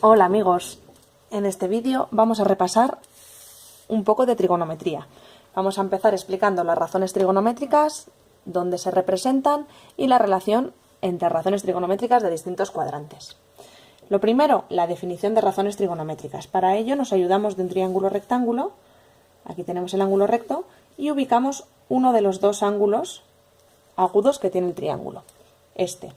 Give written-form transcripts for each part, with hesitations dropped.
Hola amigos, en este vídeo vamos a repasar un poco de trigonometría. Vamos a empezar explicando las razones trigonométricas, dónde se representan y la relación entre razones trigonométricas de distintos cuadrantes. Lo primero, la definición de razones trigonométricas. Para ello nos ayudamos de un triángulo rectángulo, aquí tenemos el ángulo recto, y ubicamos uno de los dos ángulos agudos que tiene el triángulo, este.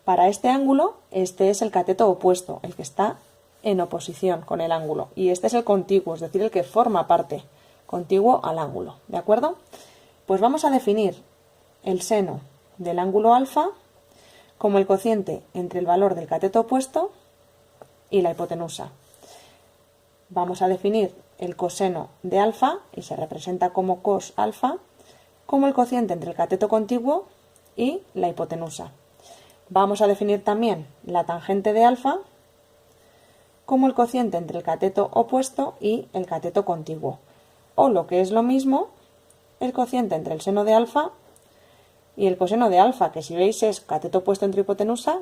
Para este ángulo, este es el cateto opuesto, el que está en oposición con el ángulo. Y este es el contiguo, es decir, el que forma parte contiguo al ángulo. ¿De acuerdo? Pues vamos a definir el seno del ángulo alfa como el cociente entre el valor del cateto opuesto y la hipotenusa. Vamos a definir el coseno de alfa, y se representa como cos alfa, como el cociente entre el cateto contiguo y la hipotenusa. Vamos a definir también la tangente de alfa como el cociente entre el cateto opuesto y el cateto contiguo. O lo que es lo mismo, el cociente entre el seno de alfa y el coseno de alfa, que si veis es cateto opuesto entre hipotenusa,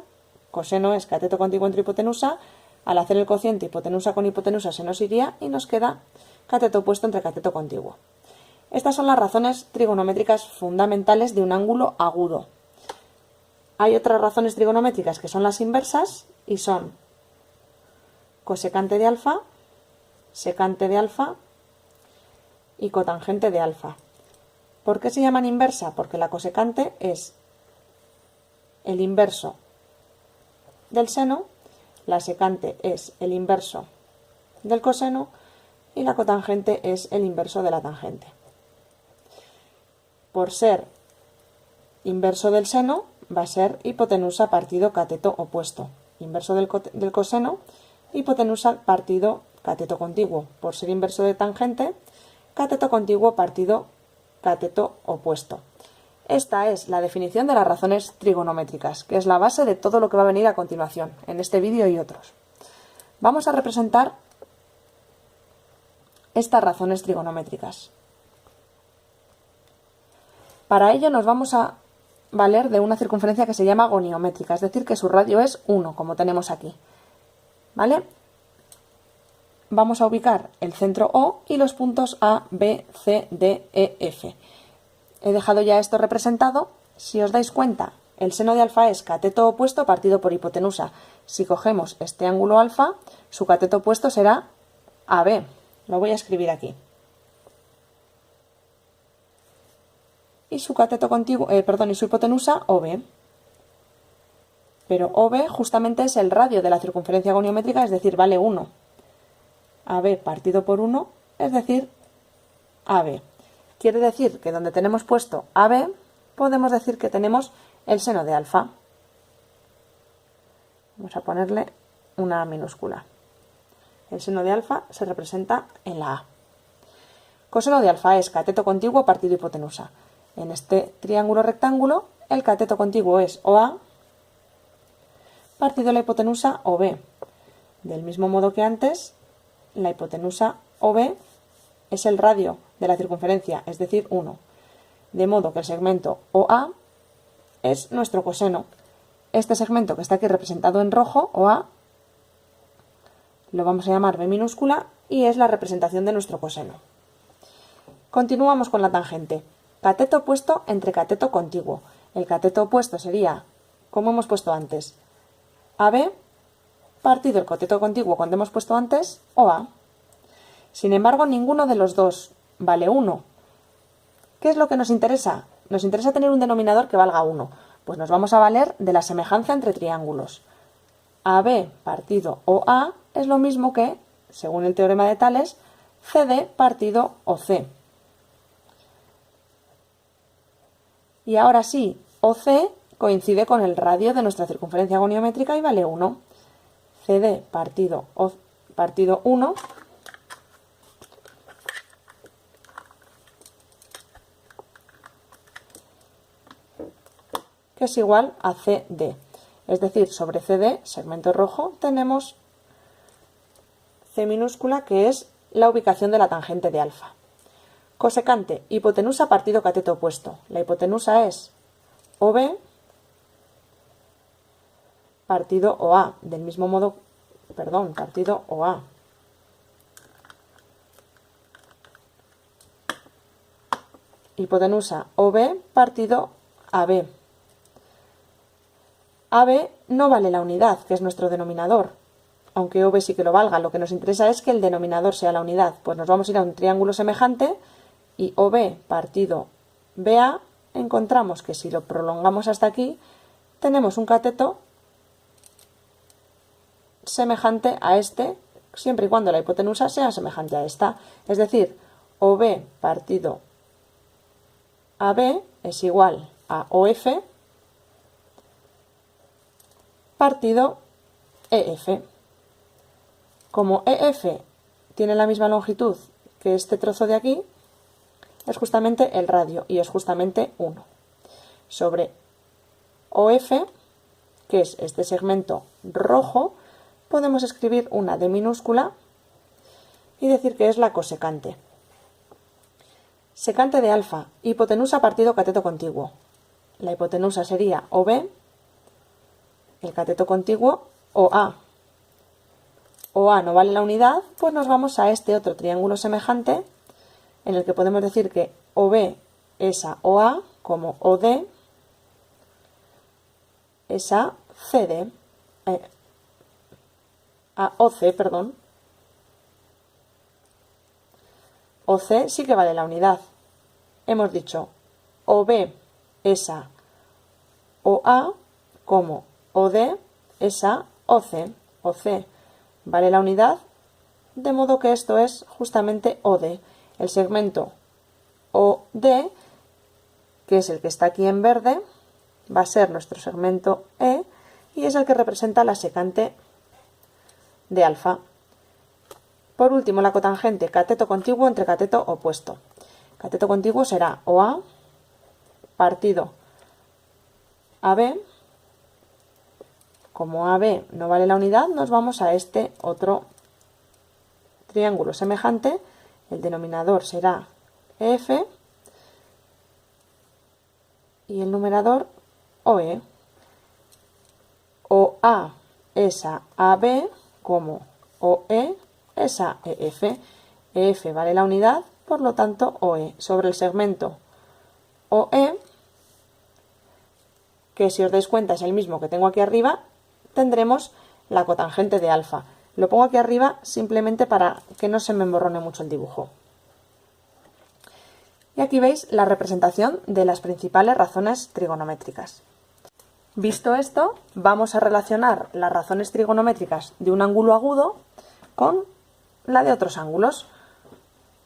coseno es cateto contiguo entre hipotenusa. Al hacer el cociente hipotenusa con hipotenusa se nos iría y nos queda cateto opuesto entre cateto contiguo. Estas son las razones trigonométricas fundamentales de un ángulo agudo. Hay otras razones trigonométricas que son las inversas y son cosecante de alfa, secante de alfa y cotangente de alfa. ¿Por qué se llaman inversa? Porque la cosecante es el inverso del seno, la secante es el inverso del coseno y la cotangente es el inverso de la tangente. Por ser inverso del seno, va a ser hipotenusa partido cateto opuesto. Inverso del coseno, hipotenusa partido cateto contiguo. Por ser inverso de tangente, cateto contiguo partido cateto opuesto. Esta es la definición de las razones trigonométricas, que es la base de todo lo que va a venir a continuación, en este vídeo y otros. Vamos a representar estas razones trigonométricas. Para ello nos vamos a valer de una circunferencia que se llama goniométrica, es decir, que su radio es 1, como tenemos aquí. ¿Vale? Vamos a ubicar el centro O y los puntos A, B, C, D, E, F. He dejado ya esto representado. Si os dais cuenta, el seno de alfa es cateto opuesto partido por hipotenusa. Si cogemos este ángulo alfa, su cateto opuesto será AB. Lo voy a escribir aquí. Y su cateto contiguo, y su hipotenusa OB. Pero OB justamente es el radio de la circunferencia goniométrica, es decir, vale 1. AB partido por 1, es decir, AB. Quiere decir que donde tenemos puesto AB, podemos decir que tenemos el seno de alfa. Vamos a ponerle una A minúscula. El seno de alfa se representa en la A. Coseno de alfa es cateto contiguo partido hipotenusa. En este triángulo rectángulo, el cateto contiguo es OA partido la hipotenusa OB. Del mismo modo que antes, la hipotenusa OB es el radio de la circunferencia, es decir, 1. De modo que el segmento OA es nuestro coseno. Este segmento que está aquí representado en rojo, OA, lo vamos a llamar B minúscula y es la representación de nuestro coseno. Continuamos con la tangente. Cateto opuesto entre cateto contiguo. El cateto opuesto sería, como hemos puesto antes, AB partido el cateto contiguo cuando hemos puesto antes OA. Sin embargo, ninguno de los dos vale 1. ¿Qué es lo que nos interesa? Nos interesa tener un denominador que valga 1. Pues nos vamos a valer de la semejanza entre triángulos. AB partido OA es lo mismo que, según el teorema de Tales, CD partido OC. Y ahora sí, OC coincide con el radio de nuestra circunferencia goniométrica y vale 1. CD partido 1 que es igual a CD. Es decir, sobre CD, segmento rojo, tenemos C minúscula, que es la ubicación de la tangente de alfa. Cosecante, hipotenusa partido cateto opuesto. La hipotenusa es OB partido OA. Del mismo modo partido OA. Hipotenusa OB partido AB. AB no vale la unidad, que es nuestro denominador, aunque OB sí que lo valga. Lo que nos interesa es que el denominador sea la unidad. Pues nos vamos a ir a un triángulo semejante y OB partido BA, encontramos que si lo prolongamos hasta aquí, tenemos un cateto semejante a este, siempre y cuando la hipotenusa sea semejante a esta. Es decir, OB partido AB es igual a OF partido EF. Como EF tiene la misma longitud que este trozo de aquí, es justamente el radio y es justamente 1. Sobre OF, que es este segmento rojo, podemos escribir una D minúscula y decir que es la cosecante. Secante de alfa, hipotenusa partido cateto contiguo. La hipotenusa sería OB, el cateto contiguo OA. OA no vale la unidad, pues nos vamos a este otro triángulo semejante en el que podemos decir que OB es a OA, como OD es a CD, a OC, perdón. OC sí que vale la unidad. Hemos dicho OB es a OA, como OD es a OC. OC vale la unidad, de modo que esto es justamente OD. El segmento OD, que es el que está aquí en verde, va a ser nuestro segmento E y es el que representa la secante de alfa. Por último, la cotangente, cateto contiguo entre cateto opuesto. Cateto contiguo será OA partido AB. Como AB no vale la unidad, nos vamos a este otro triángulo semejante. El denominador será EF y el numerador OE. OA es a AB, como OE es a EF. EF vale la unidad, por lo tanto OE. Sobre el segmento OE, que si os dais cuenta es el mismo que tengo aquí arriba, tendremos la cotangente de alfa. Lo pongo aquí arriba simplemente para que no se me emborrone mucho el dibujo. Y aquí veis la representación de las principales razones trigonométricas. Visto esto, vamos a relacionar las razones trigonométricas de un ángulo agudo con la de otros ángulos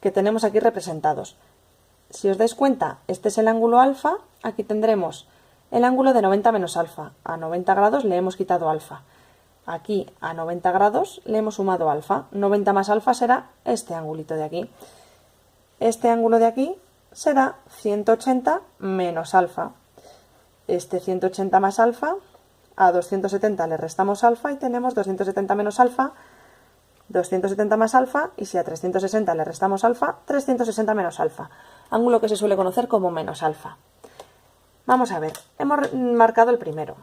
que tenemos aquí representados. Si os dais cuenta, este es el ángulo alfa, aquí tendremos el ángulo de 90 menos alfa. A 90 grados le hemos quitado alfa. Aquí a 90 grados le hemos sumado alfa. 90 más alfa será este angulito de aquí. Este ángulo de aquí será 180 menos alfa. Este 180 más alfa, a 270 le restamos alfa y tenemos 270 menos alfa, 270 más alfa, y si a 360 le restamos alfa, 360 menos alfa. Ángulo que se suele conocer como menos alfa. Vamos a ver, hemos marcado el primero.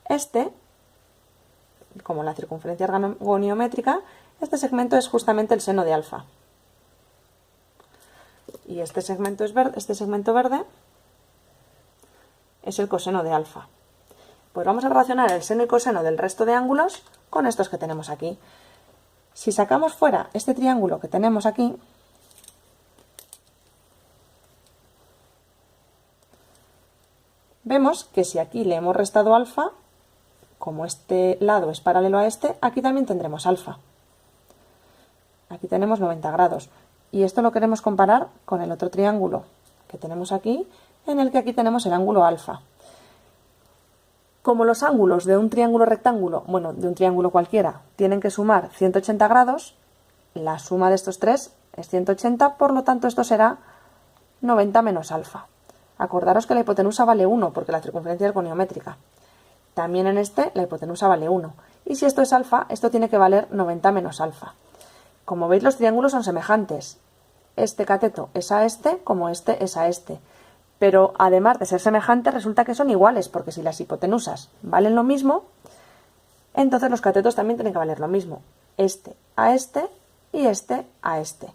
Este, como la circunferencia goniométrica, este segmento es justamente el seno de alfa. Y este segmento verde es el coseno de alfa. Pues vamos a relacionar el seno y coseno del resto de ángulos con estos que tenemos aquí. Si sacamos fuera este triángulo que tenemos aquí, vemos que si aquí le hemos restado alfa, como este lado es paralelo a este, aquí también tendremos alfa. Aquí tenemos 90 grados. Y esto lo queremos comparar con el otro triángulo que tenemos aquí, en el que aquí tenemos el ángulo alfa. Como los ángulos de un triángulo rectángulo, bueno, de un triángulo cualquiera, tienen que sumar 180 grados, la suma de estos tres es 180, por lo tanto esto será 90 menos alfa. Acordaros que la hipotenusa vale 1, porque la circunferencia es goniométrica. También en este la hipotenusa vale 1. Y si esto es alfa, esto tiene que valer 90 menos alfa. Como veis, los triángulos son semejantes. Este cateto es a este, como este es a este. Pero además de ser semejantes, resulta que son iguales, porque si las hipotenusas valen lo mismo, entonces los catetos también tienen que valer lo mismo. Este a este y este a este.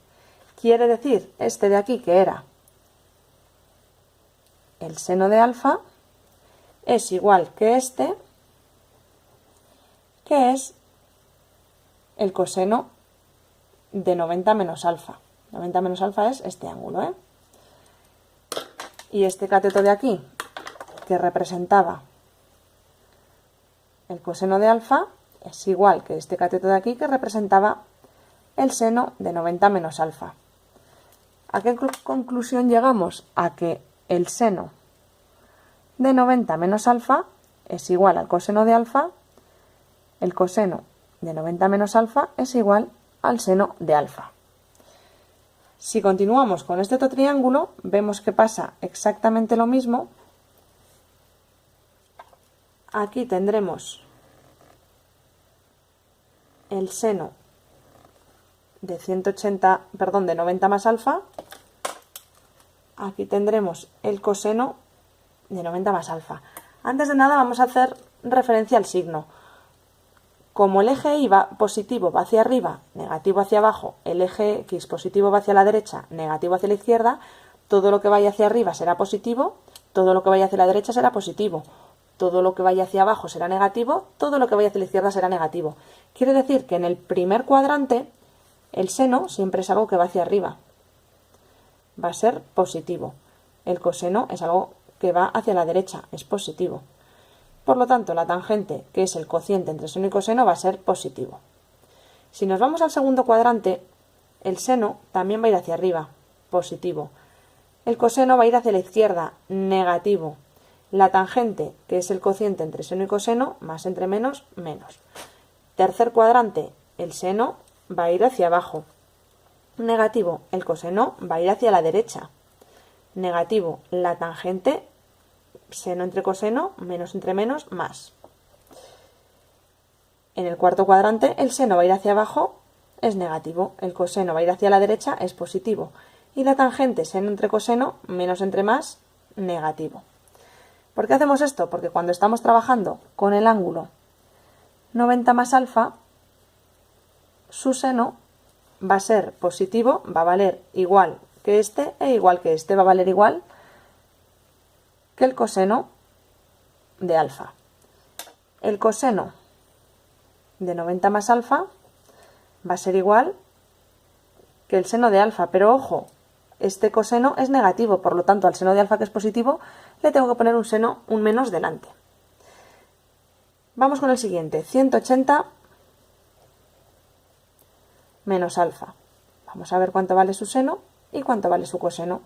Quiere decir, este de aquí, que era el seno de alfa, es igual que este, que es el coseno de 90 menos alfa. 90 menos alfa es este ángulo, ¿eh? Y este cateto de aquí, que representaba el coseno de alfa, es igual que este cateto de aquí, que representaba el seno de 90 menos alfa. ¿A qué conclusión llegamos? A que el seno de 90 menos alfa es igual al coseno de alfa, el coseno de 90 menos alfa es igual al seno de alfa. Si continuamos con este otro triángulo, vemos que pasa exactamente lo mismo. Aquí tendremos el seno de 90 más alfa. Aquí tendremos el coseno de 90 más alfa. Antes de nada vamos a hacer referencia al signo. Como el eje Y va positivo va hacia arriba, negativo hacia abajo, el eje X positivo va hacia la derecha, negativo hacia la izquierda, todo lo que vaya hacia arriba será positivo, todo lo que vaya hacia la derecha será positivo, todo lo que vaya hacia abajo será negativo, todo lo que vaya hacia la izquierda será negativo. Quiere decir que en el primer cuadrante el seno siempre es algo que va hacia arriba, va a ser positivo. El coseno es algo que va hacia la derecha, es positivo. Por lo tanto, la tangente, que es el cociente entre seno y coseno, va a ser positivo. Si nos vamos al segundo cuadrante, el seno también va a ir hacia arriba, positivo. El coseno va a ir hacia la izquierda, negativo. La tangente, que es el cociente entre seno y coseno, más entre menos, menos. Tercer cuadrante, el seno va a ir hacia abajo, negativo. El coseno va a ir hacia la derecha, negativo. La tangente, seno entre coseno, menos entre menos, más. En el cuarto cuadrante, el seno va a ir hacia abajo, es negativo. El coseno va a ir hacia la derecha, es positivo. Y la tangente, seno entre coseno, menos entre más, negativo. ¿Por qué hacemos esto? Porque cuando estamos trabajando con el ángulo 90 más alfa, su seno va a ser positivo, va a valer igual que este e igual que este, va a valer igual que el coseno de alfa. El coseno de 90 más alfa va a ser igual que el seno de alfa, pero ojo, este coseno es negativo, por lo tanto al seno de alfa, que es positivo, le tengo que poner un menos delante. Vamos con el siguiente, 180 menos alfa. Vamos a ver cuánto vale su seno y cuánto vale su coseno.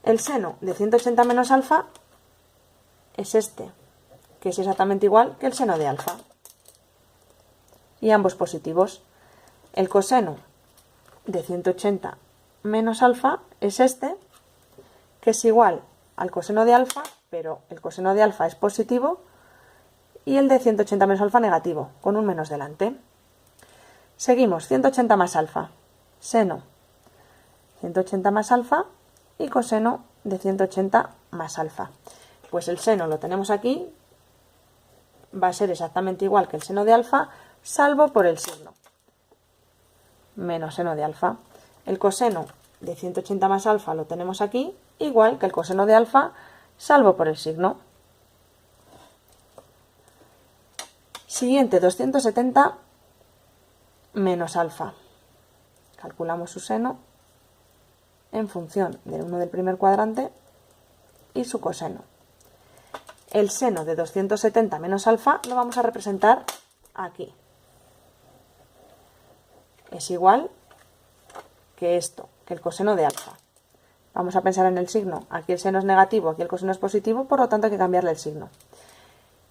El seno de 180 menos alfa es este, que es exactamente igual que el seno de alfa. Y ambos positivos. El coseno de 180 menos alfa es este, que es igual al coseno de alfa, pero el coseno de alfa es positivo y el de 180 menos alfa negativo, con un menos delante. Seguimos, 180 más alfa, seno 180 más alfa y coseno de 180 más alfa. Pues el seno lo tenemos aquí, va a ser exactamente igual que el seno de alfa, salvo por el signo, menos seno de alfa. El coseno de 180 más alfa lo tenemos aquí, igual que el coseno de alfa, salvo por el signo. Siguiente, 270 menos alfa. Calculamos su seno en función del 1 del primer cuadrante y su coseno. El seno de 270 menos alfa lo vamos a representar aquí. Es igual que esto, que el coseno de alfa. Vamos a pensar en el signo. Aquí el seno es negativo, aquí el coseno es positivo, por lo tanto hay que cambiarle el signo.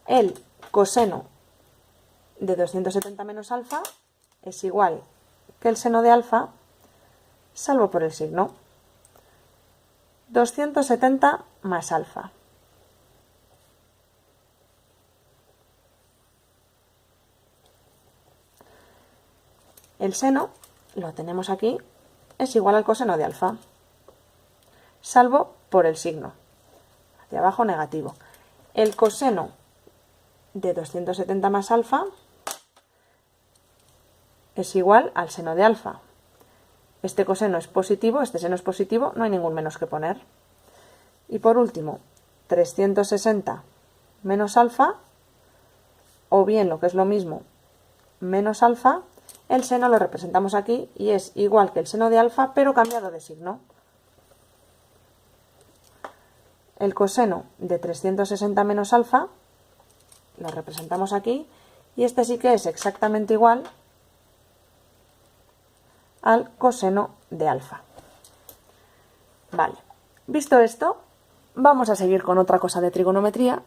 El coseno de 270 menos alfa es igual que el seno de alfa, salvo por el signo. 270 más alfa. El seno, lo tenemos aquí, es igual al coseno de alfa, salvo por el signo. Hacia abajo negativo. El coseno de 270 más alfa es igual al seno de alfa. Este coseno es positivo, este seno es positivo, no hay ningún menos que poner. Y por último, 360 menos alfa, o bien lo que es lo mismo, menos alfa, el seno lo representamos aquí y es igual que el seno de alfa, pero cambiado de signo. El coseno de 360 menos alfa lo representamos aquí y este sí que es exactamente igual al coseno de alfa. Vale, visto esto, vamos a seguir con otra cosa de trigonometría